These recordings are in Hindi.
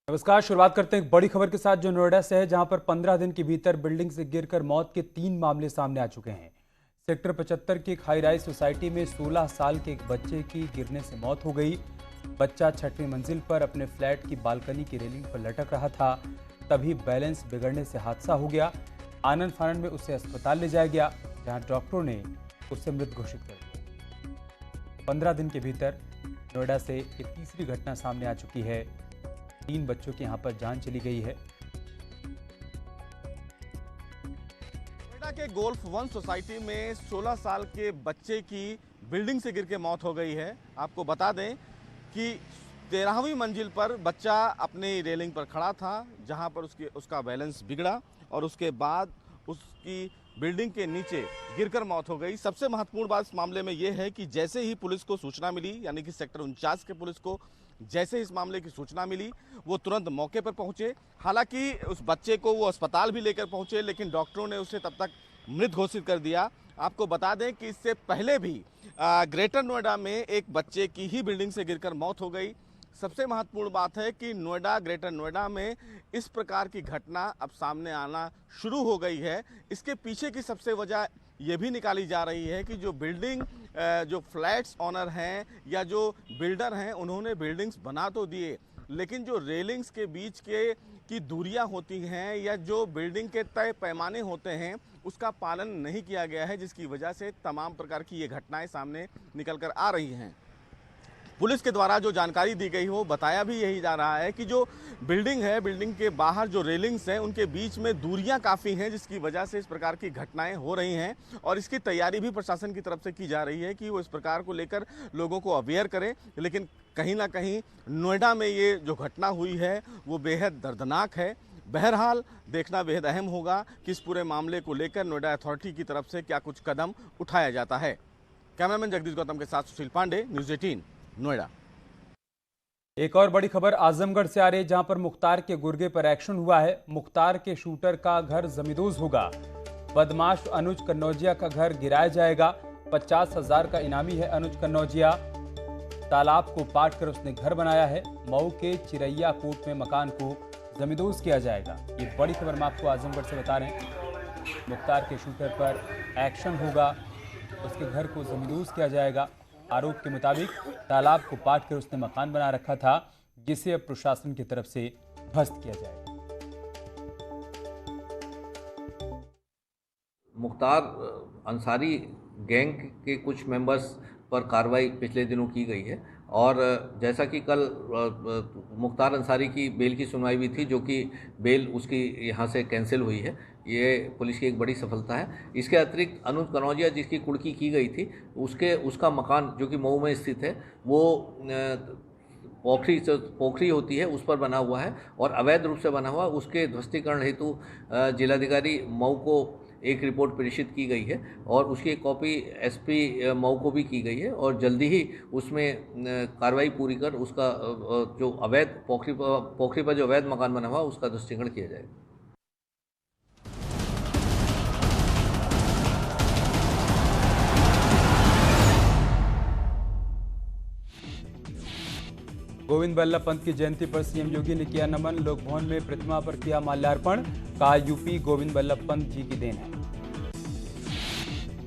नमस्कार। शुरुआत करते हैं एक बड़ी खबर के साथ जो नोएडा से है, जहां पर 15 दिन के भीतर बिल्डिंग से गिरकर मौत के 3 मामले सामने आ चुके हैं। सेक्टर 75 की एक हाई राइज सोसाइटी में 16 साल के एक बच्चे की गिरने से मौत हो गई। बच्चा 6वीं मंजिल पर अपने फ्लैट की बालकनी की रेलिंग पर लटक रहा था, तभी बैलेंस बिगड़ने से हादसा हो गया। आनन फानन में उसे अस्पताल ले जाया गया, जहाँ डॉक्टरों ने उसे मृत घोषित कर दिया। 15 दिन के भीतर नोएडा से ये तीसरी घटना सामने आ चुकी है। 3 बच्चों की यहां पर जान चली गई है। नोएडा के गोल्फ 1 सोसाइटी में 16 साल के बच्चे की बिल्डिंग से गिर के मौत हो गई है। आपको बता दें कि 13वीं मंजिल पर बच्चा अपनी रेलिंग पर खड़ा था, जहां पर उसका बैलेंस बिगड़ा और उसके बाद उसकी बिल्डिंग के नीचे गिरकर मौत हो गई। सबसे महत्वपूर्ण बात इस मामले में यह है कि जैसे ही पुलिस को सूचना मिली, यानी कि सेक्टर 49 के पुलिस को जैसे इस मामले की सूचना मिली, वो तुरंत मौके पर पहुंचे। हालांकि उस बच्चे को वो अस्पताल भी लेकर पहुंचे, लेकिन डॉक्टरों ने उसे तब तक मृत घोषित कर दिया। आपको बता दें कि इससे पहले भी ग्रेटर नोएडा में एक बच्चे की ही बिल्डिंग से गिरकर मौत हो गई। सबसे महत्वपूर्ण बात है कि ग्रेटर नोएडा में इस प्रकार की घटना अब सामने आना शुरू हो गई है। इसके पीछे की सबसे वजह ये भी निकाली जा रही है कि जो फ्लैट्स ऑनर हैं या जो बिल्डर हैं, उन्होंने बिल्डिंग्स बना तो दिए, लेकिन जो रेलिंग्स के बीच की दूरियां होती हैं या जो बिल्डिंग के तय पैमाने होते हैं, उसका पालन नहीं किया गया है, जिसकी वजह से तमाम प्रकार की ये घटनाएं सामने निकल कर आ रही हैं। पुलिस के द्वारा जो जानकारी दी गई हो, बताया भी यही जा रहा है कि जो बिल्डिंग है, बिल्डिंग के बाहर जो रेलिंग्स हैं, उनके बीच में दूरियां काफ़ी हैं, जिसकी वजह से इस प्रकार की घटनाएं हो रही हैं। और इसकी तैयारी भी प्रशासन की तरफ से की जा रही है कि वो इस प्रकार को लेकर लोगों को अवेयर करें। लेकिन कहीं ना कहीं नोएडा में ये जो घटना हुई है वो बेहद दर्दनाक है। बहरहाल देखना बेहद अहम होगा कि इस पूरे मामले को लेकर नोएडा अथॉरिटी की तरफ से क्या कुछ कदम उठाया जाता है। कैमरामैन जगदीश गौतम के साथ सुशील पांडे, न्यूज़ 18 नोएडा। एक और बड़ी खबर आजमगढ़ से आ रही है, जहां पर मुख्तार के गुर्गे पर एक्शन हुआ है। मुख्तार के शूटर का घर जमींदोज होगा। बदमाश अनुज कन्नौजिया का घर गिराया जाएगा। 50,000 का इनामी है अनुज कन्नौजिया। तालाब को पाट कर उसने घर बनाया है। मऊ के चिरैया कोट में मकान को जमींदोज किया जाएगा। ये बड़ी खबर मैं आपको आजमगढ़ से बता रहे हैं। मुख्तार के शूटर पर एक्शन होगा, उसके घर को जमींदोज किया जाएगा। आरोप के मुताबिक तालाब को पाट कर उसने मकान बना रखा था, जिसे अब प्रशासन की तरफ से ध्वस्त किया जाएगा। मुख्तार अंसारी गैंग के कुछ मेंबर्स पर कार्रवाई पिछले दिनों की गई है और जैसा कि कल मुख्तार अंसारी की बेल की सुनवाई भी थी, जो कि बेल उसकी यहाँ से कैंसिल हुई है। ये पुलिस की एक बड़ी सफलता है। इसके अतिरिक्त अनुज कन्नौजिया जिसकी कुर्की की गई थी, उसका मकान जो कि मऊ में स्थित है, वो पोखरी होती है उस पर बना हुआ है और अवैध रूप से बना हुआ। उसके ध्वस्तीकरण हेतु जिलाधिकारी मऊ को एक रिपोर्ट प्रेषित की गई है और उसकी एक कॉपी एसपी मऊ को भी की गई है और जल्दी ही उसमें कार्रवाई पूरी कर उसका जो अवैध पोखरी पर जो अवैध मकान बना हुआ उसका ध्वस्तीकरण किया जाएगा। गोविंद बल्लभ पंत की जयंती पर सीएम योगी ने किया नमन। लोक भवन में प्रतिमा पर किया माल्यार्पण। कहा यूपी गोविंद बल्लभ पंत जी की देन है।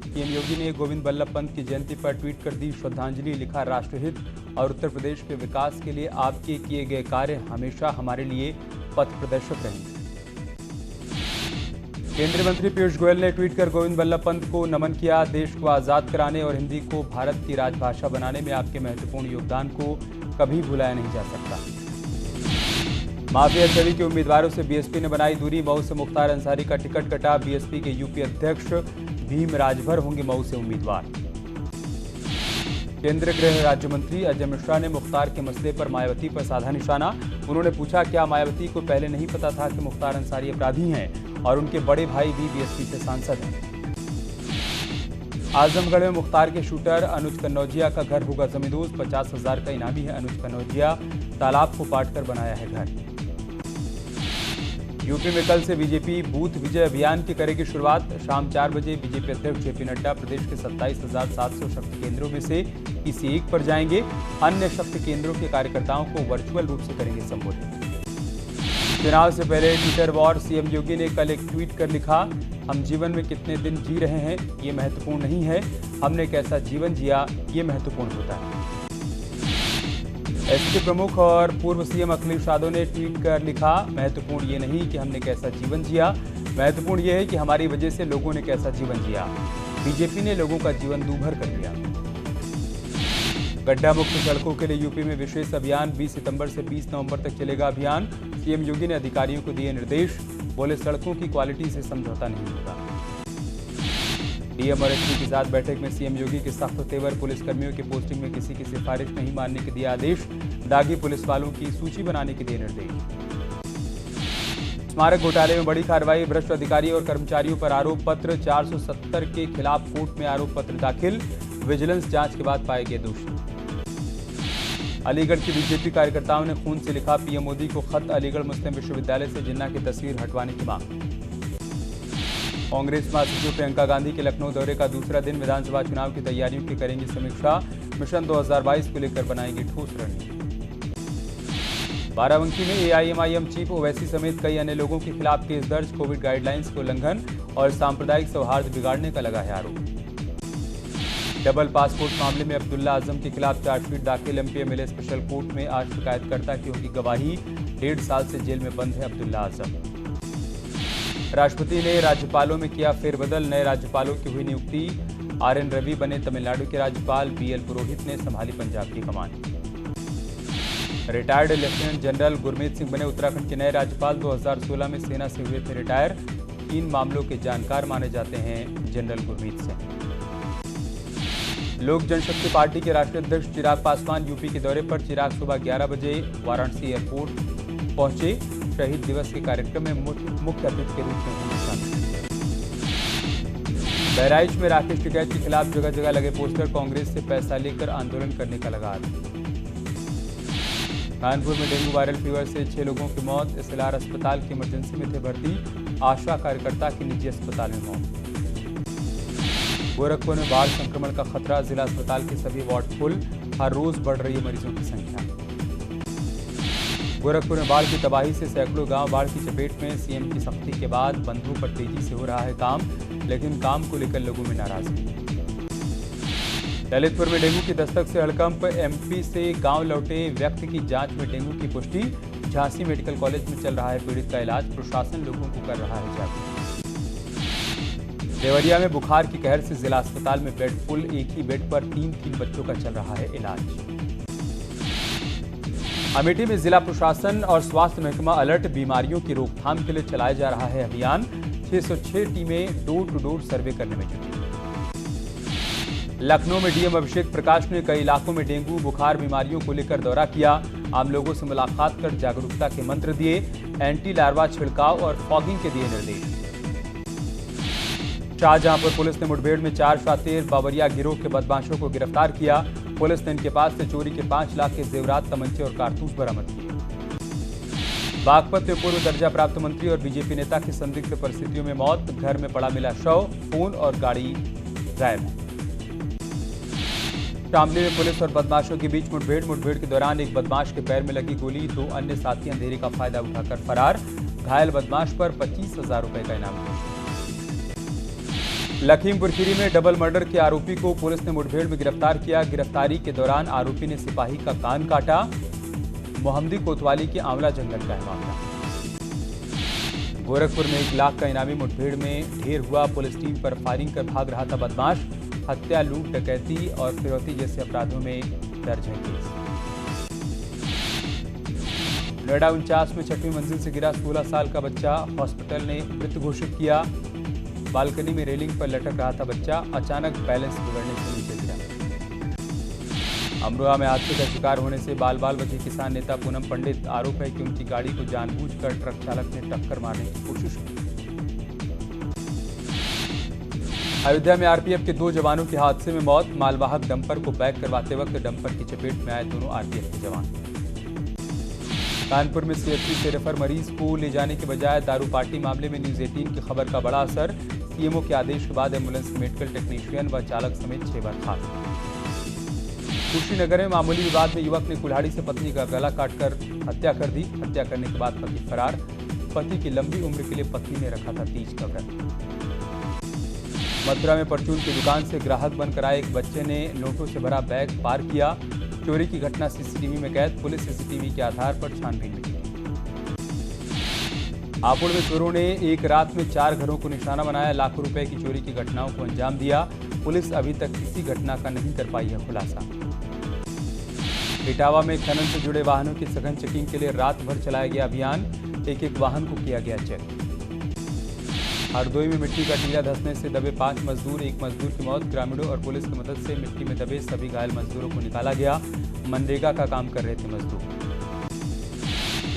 सीएम योगी ने गोविंद बल्लभ पंत की जयंती पर ट्वीट कर दी श्रद्धांजलि। लिखा, राष्ट्रहित और उत्तर प्रदेश के विकास के लिए आपके किए गए कार्य हमेशा हमारे लिए पथ प्रदर्शक रहेंगे। केंद्रीय मंत्री पीयूष गोयल ने ट्वीट कर गोविंद बल्लभ पंत को नमन किया। देश को आजाद कराने और हिंदी को भारत की राजभाषा बनाने में आपके महत्वपूर्ण योगदान को कभी भुलाया नहीं जा सकता। माफिया छवि के उम्मीदवारों से बीएसपी ने बनाई दूरी। मऊ से मुख्तार अंसारी का टिकट कटा। बीएसपी के यूपी अध्यक्ष भीम राजभर होंगे मऊ से उम्मीदवार। केंद्रीय गृह राज्य मंत्री अजय मिश्रा ने मुख्तार के मसले पर मायावती पर साधा निशाना। उन्होंने पूछा, क्या मायावती को पहले नहीं पता था कि मुख्तार अंसारी अपराधी हैं और उनके बड़े भाई भी बीएसपी से सांसद हैं। आजमगढ़ में मुख्तार के शूटर अनुज कन्नौजिया का घर होगा जमींदोज। 50,000 का इनामी है अनुज कन्नौजिया। तालाब को पाट कर बनाया है घर। यूपी में कल से बीजेपी बूथ विजय अभियान की करेगी शुरुआत। शाम 4 बजे बीजेपी अध्यक्ष जेपी नड्डा प्रदेश के 27,700 शक्ति केंद्रों में से किसी एक पर जाएंगे। अन्य शक्ति केंद्रों के कार्यकर्ताओं को वर्चुअल रूप से करेंगे संबोधित। चुनाव से पहले ट्विटर वॉर, सीएम योगी ने कल एक ट्वीट कर लिखा, हम जीवन में कितने दिन जी रहे हैं ये महत्वपूर्ण नहीं है, हमने कैसा जीवन जिया ये महत्वपूर्ण होता है। एसपी प्रमुख और पूर्व सीएम अखिलेश यादव ने ट्वीट कर लिखा, महत्वपूर्ण ये नहीं कि हमने कैसा जीवन जिया, महत्वपूर्ण ये है कि हमारी वजह से लोगों ने कैसा जीवन जिया। बीजेपी ने लोगों का जीवन दूभर कर दिया। गड्ढा मुक्त सड़कों के लिए यूपी में विशेष अभियान, 20 सितंबर से 20 नवंबर तक चलेगा अभियान। सीएम योगी ने अधिकारियों को दिए निर्देश, बोले सड़कों की क्वालिटी से समझौता नहीं होगा। डीएम और एसपी के साथ बैठक में सीएम योगी के सख्त तेवर, पुलिसकर्मियों की पोस्टिंग में किसी की सिफारिश नहीं मानने के दिया आदेश, दागी पुलिस वालों की सूची बनाने के दिए निर्देश। स्मारक घोटाले में बड़ी कार्रवाई, भ्रष्ट अधिकारी और कर्मचारियों पर आरोप पत्र, 470 के खिलाफ कोर्ट में आरोप पत्र दाखिल, विजिलेंस जांच के बाद पाए गए दोषी। अलीगढ़ के बीजेपी कार्यकर्ताओं ने खून से लिखा पीएम मोदी को खत, अलीगढ़ मुस्लिम विश्वविद्यालय से जिन्ना की तस्वीर हटवाने की मांग। कांग्रेस महासचिव प्रियंका गांधी के लखनऊ दौरे का दूसरा दिन, विधानसभा चुनाव की तैयारियों की करेंगी समीक्षा, मिशन 2022 को लेकर बनाएंगे ठोस रणनीति। बाराबंकी में एआईएमआईएम चीफ ओवैसी समेत कई अन्य लोगों के खिलाफ केस दर्ज, कोविड गाइडलाइंस के उल्लंघन और सांप्रदायिक सौहार्द बिगाड़ने का लगा है आरोप। डबल पासपोर्ट मामले में अब्दुल्ला आजम के खिलाफ चार्जशीट दाखिल, एमपीएमएलए स्पेशल कोर्ट में आज शिकायतकर्ता की होगी गवाही, 1.5 साल से जेल में बंद है अब्दुल्ला आजम। राष्ट्रपति ने राज्यपालों में किया फेरबदल, नए राज्यपालों की हुई नियुक्ति, आरएन रवि बने तमिलनाडु के राज्यपाल, बीएल पुरोहित ने संभाली पंजाब की कमान। Retired lieutenant general Gurmeet Singh बने उत्तराखंड के नए राज्यपाल, 2016 में सेना से हुए थे रिटायर, 3 मामलों के जानकार माने जाते हैं जनरल गुरमीत सिंह। लोक जनशक्ति पार्टी के राष्ट्रीय अध्यक्ष चिराग पासवान यूपी के दौरे पर, चिराग सुबह 11 बजे वाराणसी एयरपोर्ट पहुंचे, शहीद दिवस के कार्यक्रम में मुख्य अतिथि के रूप में होंगे शामिल। बहराइच में राकेश टिकैत के खिलाफ जगह जगह लगे पोस्टर, कांग्रेस से पैसा लेकर आंदोलन करने का लगा आरोप। कानपुर में डेंगू वायरल फीवर से 6 लोगों की मौत, एसएलआर अस्पताल की इमरजेंसी में थे भर्ती, आशा कार्यकर्ता की निजी अस्पताल में मौत। गोरखपुर में बाढ़ संक्रमण का खतरा, जिला अस्पताल के सभी वार्ड फुल, हर रोज बढ़ रही है मरीजों की संख्या। गोरखपुर में बाढ़ की तबाही से सैकड़ों गांव बाढ़ की चपेट में, सीएम की सख्ती के बाद बंधों पर तेजी से हो रहा है काम, लेकिन काम को लेकर लोगों में नाराजगी। ललितपुर में डेंगू की दस्तक से हड़कंप, एमपी से गांव लौटे व्यक्ति की जांच में डेंगू की पुष्टि, झांसी मेडिकल कॉलेज में चल रहा है पीड़ित का इलाज, प्रशासन लोगों को कर रहा है जागरूक। देवरिया में बुखार की कहर से जिला अस्पताल में बेड फुल, एक ही बेड पर 3 बच्चों का चल रहा है इलाज। अमेठी में जिला प्रशासन और स्वास्थ्य महकमा अलर्ट, बीमारियों की रोकथाम के लिए चलाया जा रहा है अभियान, 606 टीमें डोर टू डोर सर्वे करने में जुटी। लखनऊ में डीएम अभिषेक प्रकाश ने कई इलाकों में डेंगू बुखार बीमारियों को लेकर दौरा किया, आम लोगों से मुलाकात कर जागरूकता के मंत्र दिए, एंटी लार्वा छिड़काव और फॉगिंग के दिए निर्देश। शाहजहांपुर पुलिस ने मुठभेड़ में 4 शातिर बावरिया गिरोह के बदमाशों को गिरफ्तार किया, पुलिस ने इनके पास से चोरी के 5 लाख के जेवरात, तमंचे और कारतूस बरामद किए। बागपत में पूर्व दर्जा प्राप्त मंत्री और बीजेपी नेता की संदिग्ध परिस्थितियों में मौत, घर में पड़ा मिला शव, फोन और गाड़ी गायब है। शामली में पुलिस और बदमाशों के बीच मुठभेड़ के दौरान एक बदमाश के पैर में लगी गोली, 2 अन्य साथी अंधेरे का फायदा उठाकर फरार, घायल बदमाश पर 25,000 रुपए का इनाम घोषित। लखीमपुर खीरी में डबल मर्डर के आरोपी को पुलिस ने मुठभेड़ में गिरफ्तार किया, गिरफ्तारी के दौरान आरोपी ने सिपाही का कान काटा, मोहम्मदी कोतवाली के आंवला जंगल का है मामला। गोरखपुर में 1 लाख का इनामी मुठभेड़ में ढेर हुआ, पुलिस टीम पर फायरिंग कर भाग रहा था बदमाश, हत्या लूट डकैती और फिरौती जैसे अपराधों में दर्ज है केस। नोएडा 49 में 6वीं मंजिल से गिरा 16 साल का बच्चा, हॉस्पिटल ने मृत घोषित किया, बालकनी में रेलिंग पर लटक रहा था बच्चा, अचानक बैलेंस बिगड़ने से नीचे गिरा। अमरोहा में हादसे का शिकार होने से बाल बचे किसान नेता पूनम पंडित, आरोप है कि उनकी गाड़ी को जानबूझकर ट्रक चालक ने टक्कर मारने की कोशिश की। अयोध्या में आरपीएफ के 2 जवानों की हादसे में मौत, मालवाहक डंपर को बैक करवाते वक्त डंपर की चपेट में आए दोनों आरपीएफ के जवान। कानपुर में सीएचसी से रेफर मरीज को ले जाने के बजाय दारू पार्टी मामले में न्यूज 18 की खबर का बड़ा असर, सीएमओ के आदेश के बाद एम्बुलेंस के मेडिकल टेक्नीशियन व चालक समेत 6 बर्खास्त। कुशीनगर में मामूली विवाद में युवक ने कुल्हाड़ी से पत्नी का गला काटकर हत्या कर दी। हत्या करने के बाद पति फरार। पति की लंबी उम्र के लिए पत्नी ने रखा था तीज का व्रत। मथुरा में परचून की दुकान से ग्राहक बनकर आए एक बच्चे ने नोटों से भरा बैग पार किया। चोरी की घटना सीसीटीवी में कैद। पुलिस सीसीटीवी के आधार पर छानबीन में जुटी। हापुड़ में चोरों ने एक रात में 4 घरों को निशाना बनाया। लाखों रुपए की चोरी की घटनाओं को अंजाम दिया। पुलिस अभी तक किसी घटना का नहीं कर पाई है खुलासा। इटावा में खनन से जुड़े वाहनों की सघन चेकिंग के लिए रात भर चलाया गया अभियान। एक वाहन को किया गया चेक। हरदोई में मिट्टी का टीला धंसने से दबे 5 मजदूर। एक मजदूर की मौत। ग्रामीणों और पुलिस की मदद से मिट्टी में दबे सभी घायल मजदूरों को निकाला गया। मनरेगा का काम कर रहे थे मजदूर।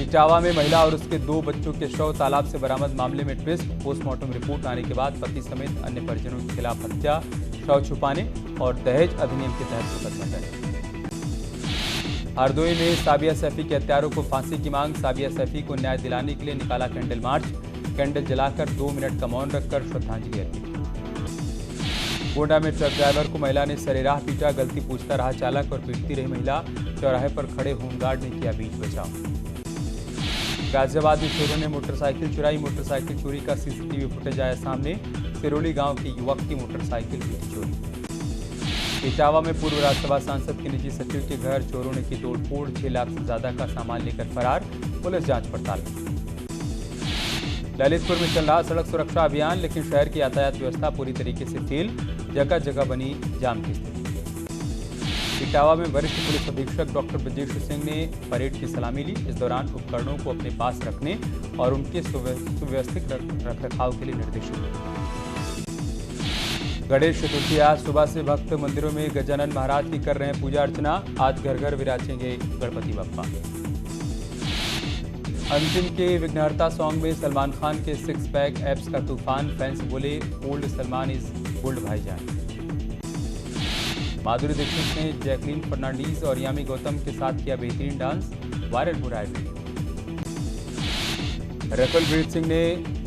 इटावा में महिला और उसके 2 बच्चों के शव तालाब से बरामद। मामले में ट्विस्ट। पोस्टमार्टम रिपोर्ट आने के बाद पति समेत अन्य परिजनों के खिलाफ हत्या, शव छुपाने और दहेज अधिनियम के तहत मुकदमा दर्ज। हरदोई में साबिया सैफी के हत्यारों को फांसी की मांग। साबिया सैफी को न्याय दिलाने के लिए निकाला कैंडल मार्च। कैंडल जलाकर 2 मिनट का मौन रखकर श्रद्धांजलि अर्पित। गोंडा में ट्रक ड्राइवर को महिला ने सरेराह पीटा। गलती पूछता रहा चालक और पीटती रही महिला। चौराहे पर खड़े होमगार्ड ने किया बीच बचाव। गाजियाबाद में चोरों ने मोटरसाइकिल चुराई। मोटरसाइकिल चोरी का सीसीटीवी फुटेज आया सामने। सिरोली गांव के युवक की मोटरसाइकिल हुई थी चोरी। इटावा में पूर्व राज्यसभा सांसद के निजी सचिव के घर चोरों ने की तोड़फोड़। 6 लाख से ज्यादा का सामान लेकर फरार। पुलिस जांच पड़ताल। ललितपुर में चल रहा सड़क सुरक्षा अभियान, लेकिन शहर की यातायात व्यवस्था पूरी तरीके से फेल। जगह जगह बनी जाम की स्थिति। इटावा में वरिष्ठ पुलिस अधीक्षक डॉक्टर ब्रजेश सिंह ने परेड की सलामी ली। इस दौरान उपकरणों को अपने पास रखने और उनके सुव्यवस्थित रखरखाव के लिए निर्देशित किया। गणेश चतुर्थी आज सुबह से भक्त मंदिरों में गजानन महाराज की कर रहे हैं पूजा अर्चना। आज घर घर विराजेंगे गणपति बप्पा। अंतिम के विघ्नहर्ता सॉन्ग में सलमान खान के 6 पैक एप्स का तूफान। फैंस बोले ओल्ड सलमान इज गोल्ड भाईजान। माधुरी दीक्षित ने जैकलीन फर्नांडीज और यामी गौतम के साथ किया बेहतरीन डांस। वायरल हो रहा है वीडियो। रकुलप्रीत सिंह ने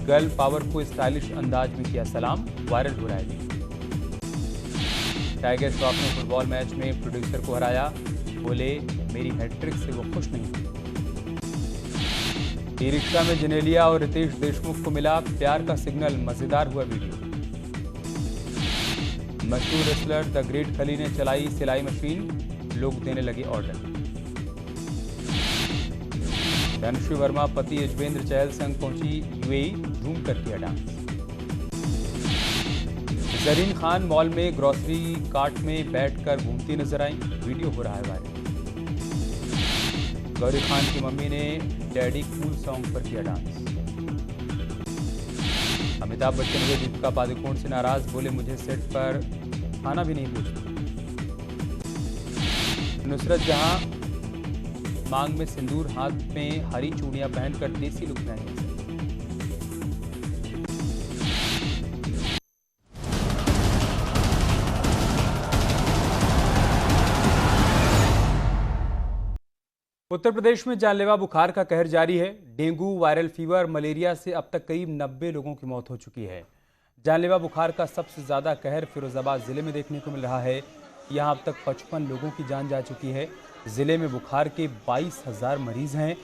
गर्ल पावर को स्टाइलिश अंदाज में किया सलाम। वायरल हो रहा है वीडियो। टाइगर श्रॉफ ने फुटबॉल मैच में प्रोड्यूसर को हराया। बोले मेरी हैट्रिक से वो खुश नहीं हुई। ई रिक्शा में जनेलिया और रितेश देशमुख को मिला प्यार का सिग्नल। मजेदार हुआ वीडियो। मशहूर रेसलर द ग्रेट खली ने चलाई सिलाई मशीन। लोग देने लगे ऑर्डर। धनुषी वर्मा पति यजवेंद्र चहल संग पहुंची यूएई। धूम कर किया डांस। जरीन खान मॉल में ग्रोसरी कार्ट में बैठकर घूमती नजर आई। वीडियो हो रहा है वायरल। गौरी खान की मम्मी ने डैडी कूल सॉन्ग पर किया डांस। अमिताभ बच्चन हुए दीपिका पादुकोण से नाराज। बोले मुझे सेट पर खाना भी नहीं पूछती। नुसरत जहां मांग में सिंदूर, हाथ में हरी चूड़ियां पहनकर देसी लुक में आई। उत्तर प्रदेश में जानलेवा बुखार का कहर जारी है। डेंगू, वायरल फीवर, मलेरिया से अब तक करीब 90 लोगों की मौत हो चुकी है। जानलेवा बुखार का सबसे ज़्यादा कहर फिरोजाबाद जिले में देखने को मिल रहा है। यहां अब तक 55 लोगों की जान जा चुकी है। जिले में बुखार के 22,000 मरीज हैं,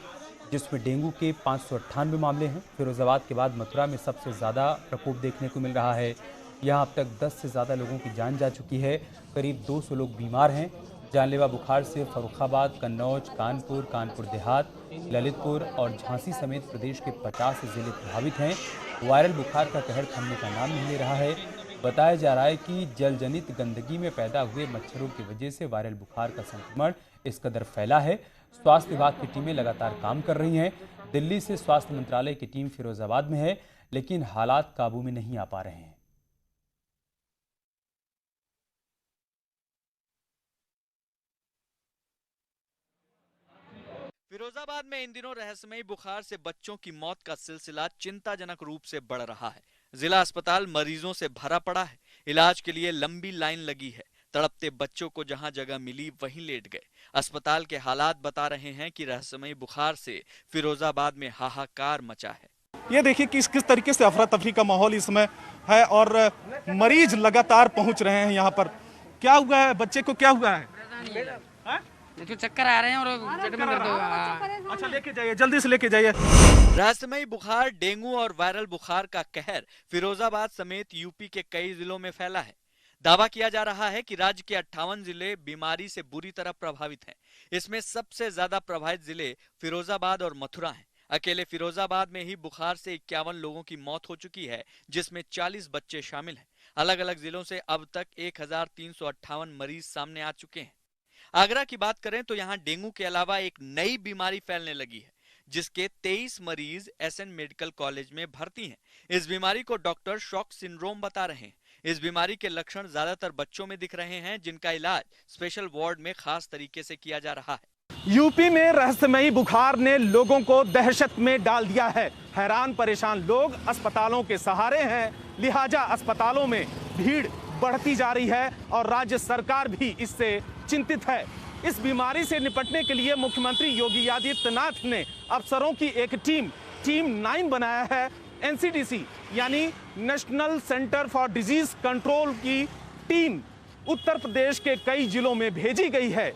जिसमें डेंगू के 598 मामले हैं। फिरोजाबाद के बाद मथुरा में सबसे ज़्यादा प्रकोप देखने को मिल रहा है। यहाँ अब तक 10 से ज़्यादा लोगों की जान जा चुकी है। करीब 200 लोग बीमार हैं। जानलेवा बुखार से फर्रुखाबाद, कन्नौज, कानपुर देहात, ललितपुर और झांसी समेत प्रदेश के 50 जिले प्रभावित हैं। वायरल बुखार का कहर थमने का नाम नहीं ले रहा है। बताया जा रहा है कि जलजनित गंदगी में पैदा हुए मच्छरों की वजह से वायरल बुखार का संक्रमण इस कदर फैला है। स्वास्थ्य विभाग की टीमें लगातार काम कर रही हैं। दिल्ली से स्वास्थ्य मंत्रालय की टीम फिरोजाबाद में है, लेकिन हालात काबू में नहीं आ पा रहे हैं। फिरोजाबाद में इन दिनों रहस्यमयी बुखार से बच्चों की मौत का सिलसिला चिंताजनक रूप से बढ़ रहा है। जिला अस्पताल मरीजों से भरा पड़ा है। इलाज के लिए लंबी लाइन लगी है। तड़पते बच्चों को जहां जगह मिली वहीं लेट गए। अस्पताल के हालात बता रहे हैं कि रहस्यमयी बुखार से फिरोजाबाद में हाहाकार मचा है। ये देखिए किस तरीके से अफरा तफरी का माहौल इसमें है और मरीज लगातार पहुंच रहे हैं यहाँ पर। क्या हुआ है बच्चे को, क्या हुआ है? नहीं है। हाँ? तो चक्कर आ रहे हैं और पेट में दर्द हो रहा है। अच्छा लेके जाइए, जल्दी से लेके जाइए। रहस्यमयी बुखार, डेंगू और वायरल बुखार का कहर फिरोजाबाद समेत यूपी के कई जिलों में फैला है। दावा किया जा रहा है कि राज्य के 58 जिले बीमारी से बुरी तरह प्रभावित हैं। इसमें सबसे ज्यादा प्रभावित जिले फिरोजाबाद और मथुरा हैं। अकेले फिरोजाबाद में ही बुखार से 51 लोगों की मौत हो चुकी है, जिसमें 40 बच्चे शामिल हैं। अलग अलग जिलों से अब तक 1358 मरीज सामने आ चुके हैं। आगरा की बात करें तो यहाँ डेंगू के अलावा एक नई बीमारी फैलने लगी है, जिसके 23 मरीज एसएन मेडिकल कॉलेज में भर्ती हैं। इस बीमारी को डॉक्टर शॉक सिंड्रोम बता रहे हैं। इस बीमारी के लक्षण ज्यादातर बच्चों में दिख रहे हैं, जिनका इलाज स्पेशल वार्ड में खास तरीके से किया जा रहा है। यूपी में रहस्यमयी बुखार ने लोगों को दहशत में डाल दिया है। हैरान परेशान लोग अस्पतालों के सहारे हैं, लिहाजा अस्पतालों में भीड़ बढ़ती जा रही है और राज्य सरकार भी इससे चिंतित है। इस बीमारी से निपटने के लिए मुख्यमंत्री योगी आदित्यनाथ ने अफसरों की एक टीम 9 बनाया है। एनसीडीसी यानी national centre for disease control की टीम उत्तर प्रदेश के कई जिलों में भेजी गई है।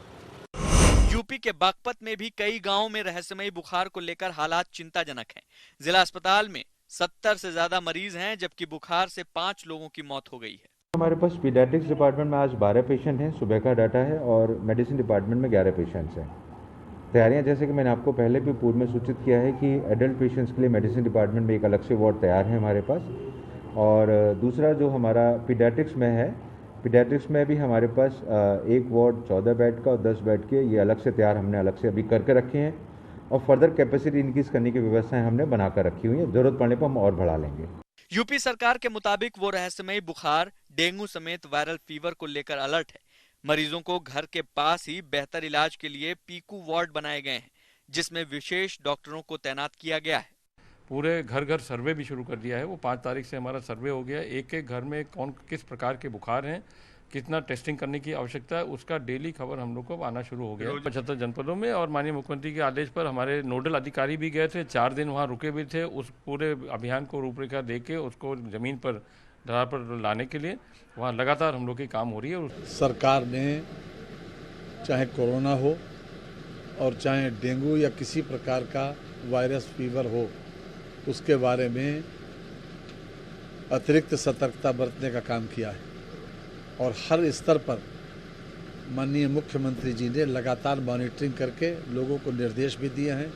यूपी के बागपत में भी कई गांवों में रहस्यमयी बुखार को लेकर हालात चिंताजनक हैं। जिला अस्पताल में 70 से ज्यादा मरीज हैं, जबकि बुखार से 5 लोगों की मौत हो गई है। हमारे पास पीडियाट्रिक्स डिपार्टमेंट में आज 12 पेशेंट हैं, सुबह का डाटा है, और मेडिसिन डिपार्टमेंट में 11 पेशेंट्स हैं। तैयारियां जैसे कि मैंने आपको पहले भी पूर्व में सूचित किया है कि एडल्ट पेशेंट्स के लिए मेडिसिन डिपार्टमेंट में एक अलग से वार्ड तैयार है हमारे पास, और दूसरा जो हमारा पीडियाट्रिक्स में है, पीडियाट्रिक्स में भी हमारे पास एक वार्ड 14 बेड का और 10 बेड के ये अलग से तैयार हमने अलग से अभी करके रखे हैं, और फर्दर कैपेसिटी इंक्रीज करने की व्यवस्थाएं हमने बनाकर रखी हुई है। जरूरत पड़ने पर हम और बढ़ा लेंगे। यूपी सरकार के मुताबिक वो रहस्यमयी बुखार, डेंगू समेत वायरल फीवर को लेकर अलर्ट है। मरीजों को घर के पास ही बेहतर इलाज के लिए पीकू वार्ड बनाए गए हैं, जिसमें विशेष डॉक्टरों को तैनात किया गया है। पूरे घर घर सर्वे भी शुरू कर दिया है। वो 5 तारीख से हमारा सर्वे हो गया है। एक एक घर में कौन किस प्रकार के बुखार हैं, कितना टेस्टिंग करने की आवश्यकता है, उसका डेली खबर हम लोग को आना शुरू हो गया है 75 जनपदों में। और माननीय मुख्यमंत्री के आदेश पर हमारे नोडल अधिकारी भी गए थे, 4 दिन वहाँ रुके भी थे। उस पूरे अभियान को रूपरेखा दे के उसको जमीन पर आधार पर लाने के लिए वहाँ लगातार हम लोग की काम हो रही है। सरकार ने चाहे कोरोना हो और चाहे डेंगू या किसी प्रकार का वायरस फीवर हो, उसके बारे में अतिरिक्त सतर्कता बरतने का काम किया है, और हर स्तर पर माननीय मुख्यमंत्री जी ने लगातार मॉनिटरिंग करके लोगों को निर्देश भी दिए हैं।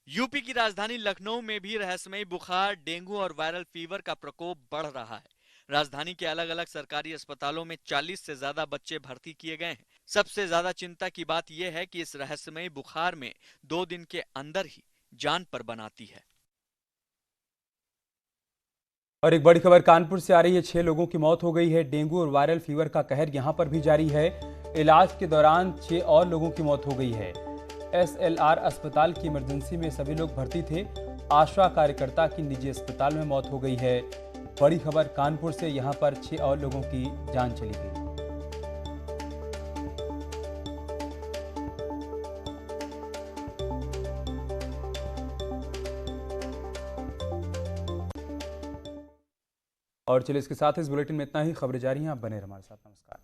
यूपी की राजधानी लखनऊ में भी रहस्यमयी बुखार, डेंगू और वायरल फीवर का प्रकोप बढ़ रहा है। राजधानी के अलग अलग सरकारी अस्पतालों में 40 से ज्यादा बच्चे भर्ती किए गए हैं। सबसे ज्यादा चिंता की बात यह है कि इस रहस्यमयी बुखार में 2 दिन के अंदर ही जान पर बनाती है। और एक बड़ी खबर कानपुर से आ रही है। 6 लोगों की मौत हो गई है। डेंगू और वायरल फीवर का कहर यहां पर भी जारी है। इलाज के दौरान 6 और लोगों की मौत हो गई है। SLR अस्पताल की इमरजेंसी में सभी लोग भर्ती थे। आशा कार्यकर्ता की निजी अस्पताल में मौत हो गई है। बड़ी खबर कानपुर से, यहां पर 6 और लोगों की जान चली गई। और चलिए इसके साथ इस बुलेटिन में इतना ही। खबरें जारी हैं, आप बने रहिए हमारे साथ। नमस्कार।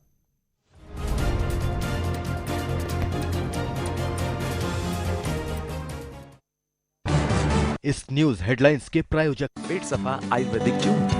इस न्यूज हेडलाइंस के प्रायोजक पेट सफा आयुर्वेदिक जून।